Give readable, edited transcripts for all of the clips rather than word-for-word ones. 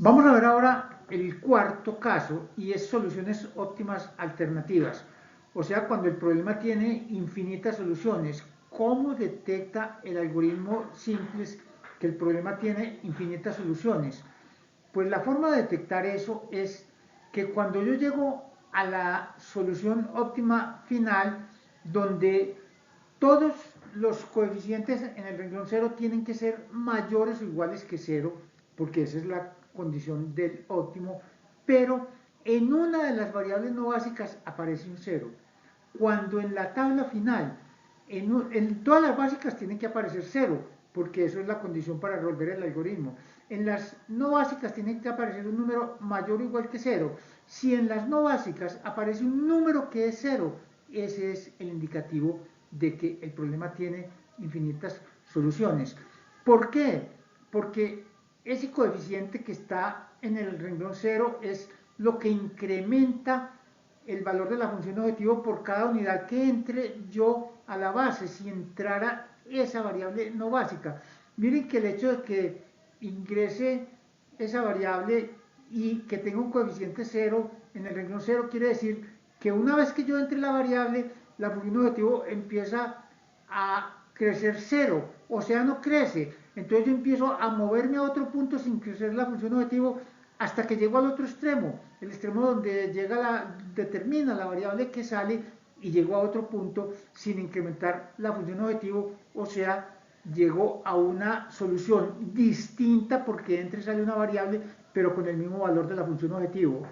Vamos a ver ahora el cuarto caso y es soluciones óptimas alternativas. O sea, cuando el problema tiene infinitas soluciones. ¿Cómo detecta el algoritmo Simplex que el problema tiene infinitas soluciones? Pues la forma de detectar eso es que cuando yo llego a la solución óptima final, donde todos los coeficientes en el renglón cero tienen que ser mayores o iguales que cero, porque esa es la condición del óptimo, pero en una de las variables no básicas aparece un cero. Cuando en la tabla final, en todas las básicas tienen que aparecer cero, porque eso es la condición para resolver el algoritmo. En las no básicas tiene que aparecer un número mayor o igual que cero. Si en las no básicas aparece un número que es cero, ese es el indicativo de que el problema tiene infinitas soluciones. ¿Por qué? Porque ese coeficiente que está en el renglón cero es lo que incrementa el valor de la función objetivo por cada unidad que entre yo a la base, si entrara esa variable no básica. Miren que el hecho de que ingrese esa variable y que tenga un coeficiente cero en el renglón cero quiere decir que una vez que yo entre la variable, la función objetivo empieza a crecer cero, o sea, no crece. Entonces yo empiezo a moverme a otro punto sin crecer la función objetivo hasta que llego al otro extremo, el extremo donde determina la variable que sale y llego a otro punto sin incrementar la función objetivo, o sea, llego a una solución distinta porque entre y sale una variable, pero con el mismo valor de la función objetivo.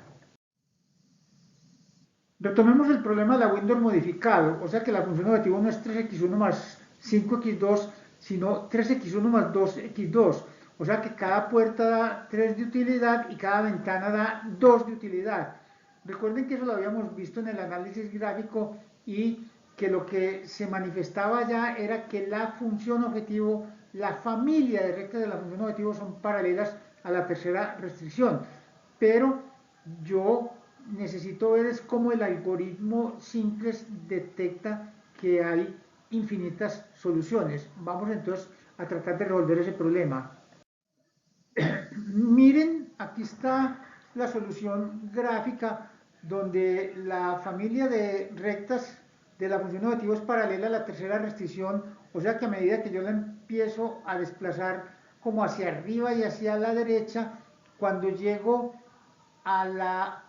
Retomemos el problema de la Windows modificado, o sea que la función objetivo no es 3x1 más 5x2, sino 3x1 más 2x2. O sea que cada puerta da 3 de utilidad y cada ventana da 2 de utilidad. Recuerden que eso lo habíamos visto en el análisis gráfico y que lo que se manifestaba ya era que la función objetivo, la familia de rectas de la función objetivo son paralelas a la tercera restricción. Pero yo necesito ver es cómo el algoritmo Simplex detecta que hay infinitas soluciones. Vamos entonces a tratar de resolver ese problema. Miren, aquí está la solución gráfica donde la familia de rectas de la función objetivo es paralela a la tercera restricción, o sea que a medida que yo la empiezo a desplazar como hacia arriba y hacia la derecha, cuando llego a la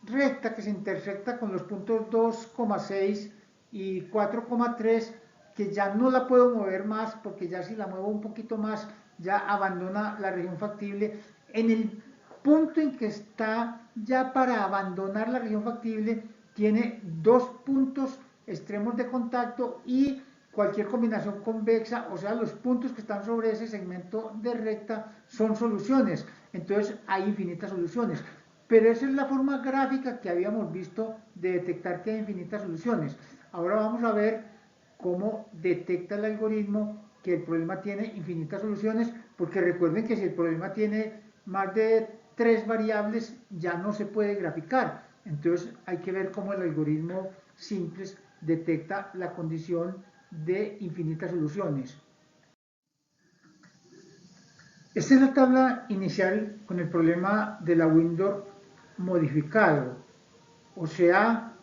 recta que se intersecta con los puntos 2,6 y 4,3, que ya no la puedo mover más porque ya si la muevo un poquito más ya abandona la región factible. En el punto en que está ya para abandonar la región factible tiene dos puntos extremos de contacto y cualquier combinación convexa, o sea, los puntos que están sobre ese segmento de recta son soluciones. Entonces hay infinitas soluciones. Pero esa es la forma gráfica que habíamos visto de detectar que hay infinitas soluciones. Ahora vamos a ver cómo detecta el algoritmo que el problema tiene infinitas soluciones, porque recuerden que si el problema tiene más de 3 variables ya no se puede graficar. Entonces hay que ver cómo el algoritmo Simplex detecta la condición de infinitas soluciones. Esta es la tabla inicial con el problema de la window modificado, o sea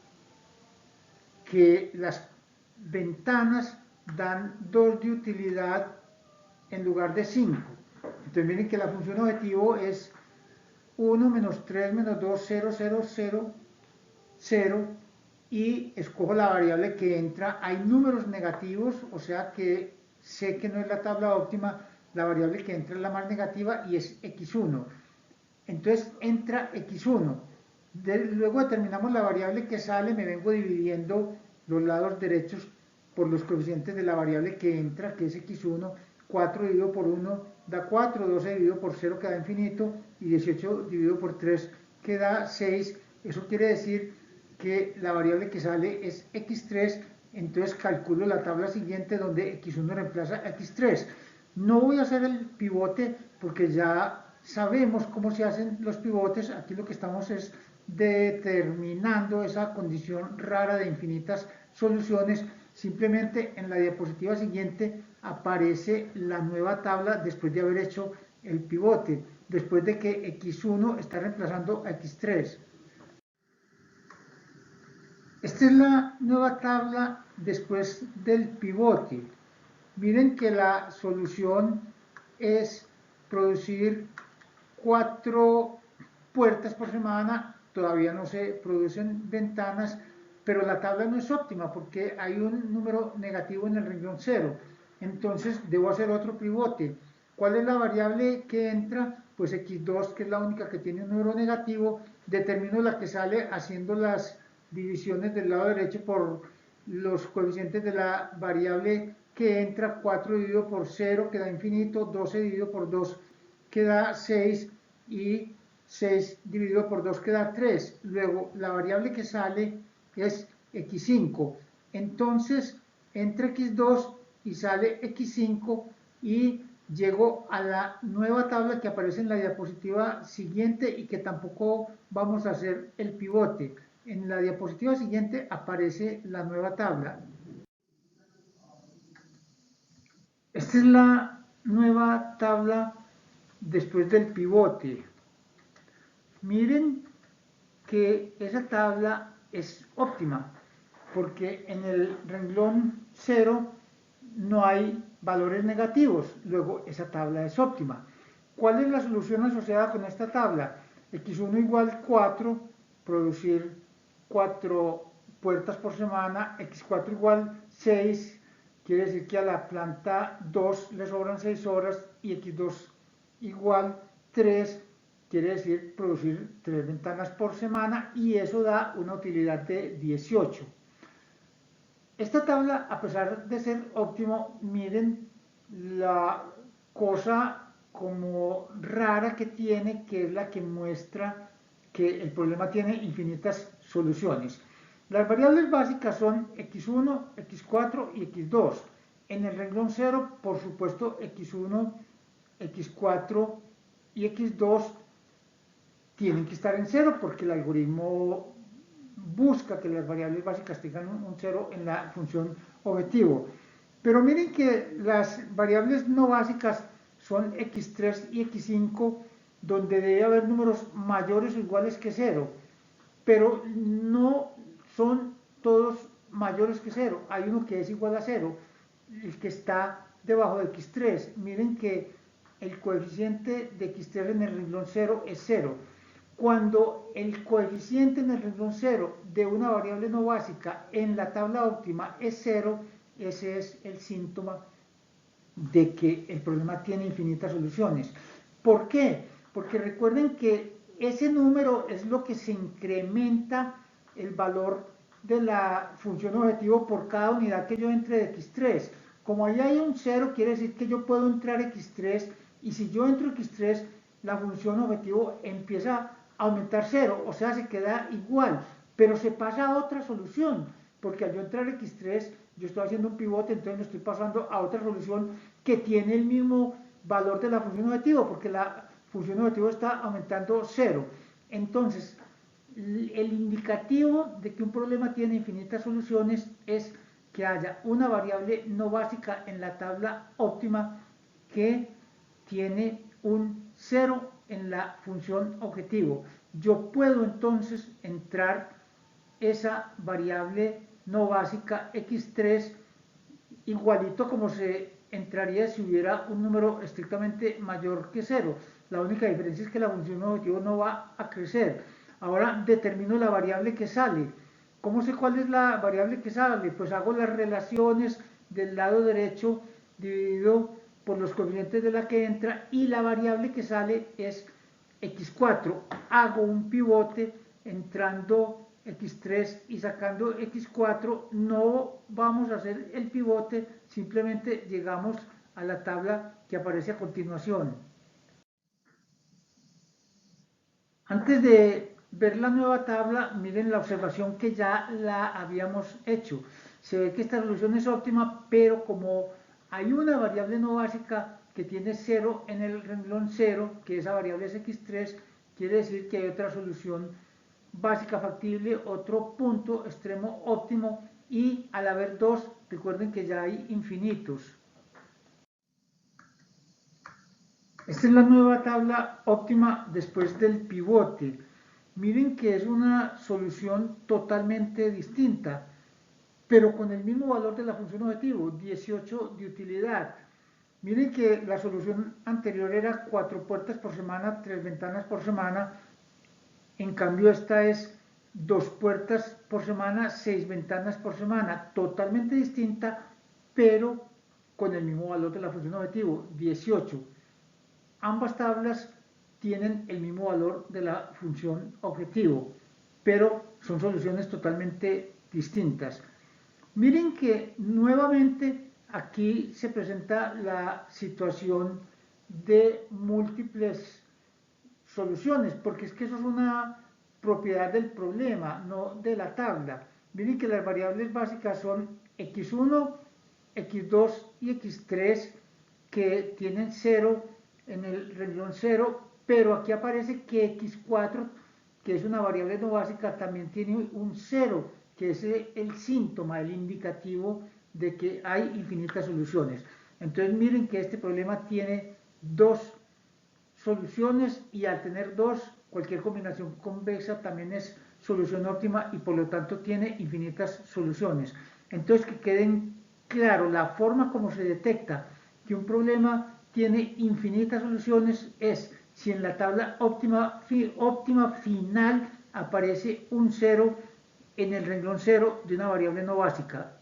que las ventanas dan 2 de utilidad en lugar de 5. Entonces miren que la función objetivo es 1 menos 3 menos 2, 0, 0, 0, 0 y escojo la variable que entra. Hay números negativos, o sea que sé que no es la tabla óptima, la variable que entra es la más negativa y es x1. Entonces entra x1. Luego determinamos la variable que sale, me vengo dividiendo los lados derechos por los coeficientes de la variable que entra, que es x1. 4 dividido por 1 da 4, 12 dividido por 0 queda infinito y 18 dividido por 3 queda 6. Eso quiere decir que la variable que sale es x3, entonces calculo la tabla siguiente donde x1 reemplaza a x3. No voy a hacer el pivote porque ya sabemos cómo se hacen los pivotes. Aquí lo que estamos es determinando esa condición rara de infinitas soluciones. Simplemente en la diapositiva siguiente aparece la nueva tabla después de haber hecho el pivote. después de que x1 está reemplazando a x3. Esta es la nueva tabla después del pivote. Miren que la solución es producir 4 puertas por semana, todavía no se producen ventanas, pero la tabla no es óptima porque hay un número negativo en el renglón 0. Entonces debo hacer otro pivote. ¿Cuál es la variable que entra? Pues x2, que es la única que tiene un número negativo. Determino la que sale haciendo las divisiones del lado derecho por los coeficientes de la variable que entra. 4 dividido por 0 queda infinito, 12 dividido por 2 queda 6 y 6 dividido por 2 queda 3. Luego la variable que sale es x5. Entonces entra x2 y sale x5 y llego a la nueva tabla que aparece en la diapositiva siguiente y que tampoco vamos a hacer el pivote. En la diapositiva siguiente aparece la nueva tabla. Esta es la nueva tabla después del pivote. Miren que esa tabla es óptima porque en el renglón 0 no hay valores negativos, luego esa tabla es óptima. ¿Cuál es la solución asociada con esta tabla? x1 igual 4, producir 4 puertas por semana, x4 igual 6, quiere decir que a la planta 2 le sobran 6 horas, y x2 igual 3, quiere decir producir 3 ventanas por semana, y eso da una utilidad de 18. Esta tabla, a pesar de ser óptimo, miren la cosa como rara que tiene, que es la que muestra que el problema tiene infinitas soluciones. Las variables básicas son x1, x4 y x2. En el renglón 0, por supuesto, x1, x4 y x2 tienen que estar en 0 porque el algoritmo busca que las variables básicas tengan un 0 en la función objetivo. Pero miren que las variables no básicas son x3 y x5, donde debe haber números mayores o iguales que 0, pero no son todos mayores que 0. Hay uno que es igual a 0, el que está debajo de x3. Miren que el coeficiente de x3 en el renglón 0 es 0. Cuando el coeficiente en el renglón 0 de una variable no básica en la tabla óptima es 0, ese es el síntoma de que el problema tiene infinitas soluciones. ¿Por qué? Porque recuerden que ese número es lo que se incrementa el valor de la función objetivo por cada unidad que yo entre de x3. Como ahí hay un 0, quiere decir que yo puedo entrar x3, y si yo entro x3, la función objetivo empieza a aumentar 0, o sea, se queda igual, pero se pasa a otra solución, porque al yo entrar x3, yo estoy haciendo un pivote, entonces me estoy pasando a otra solución que tiene el mismo valor de la función objetivo, porque la función objetivo está aumentando 0. Entonces, el indicativo de que un problema tiene infinitas soluciones es que haya una variable no básica en la tabla óptima que tiene un 0 en la función objetivo. Yo puedo entonces entrar esa variable no básica x3 igualito como se entraría si hubiera un número estrictamente mayor que 0. La única diferencia es que la función objetivo no va a crecer. Ahora determino la variable que sale. ¿Cómo sé cuál es la variable que sale? Pues hago las relaciones del lado derecho dividido por los coeficientes de la que entra, y la variable que sale es x4. Hago un pivote entrando x3 y sacando x4. No vamos a hacer el pivote, simplemente llegamos a la tabla que aparece a continuación. Antes de ver la nueva tabla, miren la observación que ya la habíamos hecho. Se ve que esta solución es óptima, pero como hay una variable no básica que tiene 0 en el renglón 0, que esa variable es x3, quiere decir que hay otra solución básica factible, otro punto extremo óptimo, y al haber dos, recuerden que ya hay infinitos. Esta es la nueva tabla óptima después del pivote. Miren que es una solución totalmente distinta, pero con el mismo valor de la función objetivo, 18 de utilidad. Miren que la solución anterior era 4 puertas por semana, 3 ventanas por semana. En cambio esta es 2 puertas por semana, 6 ventanas por semana. Totalmente distinta, pero con el mismo valor de la función objetivo, 18. Ambas tablas tienen el mismo valor de la función objetivo, pero son soluciones totalmente distintas. Miren que nuevamente aquí se presenta la situación de múltiples soluciones, porque es que eso es una propiedad del problema, no de la tabla. Miren que las variables básicas son x1, x2 y x3 que tienen 0 en el renglón 0, pero aquí aparece que x4, que es una variable no básica, también tiene un 0, que es el síntoma, el indicativo de que hay infinitas soluciones. Entonces miren que este problema tiene dos soluciones y al tener dos, cualquier combinación convexa también es solución óptima y por lo tanto tiene infinitas soluciones. Entonces que queden claro, la forma como se detecta que un problema tiene infinitas soluciones es si en la tabla óptima final aparece un 0 en el renglón 0 de una variable no básica.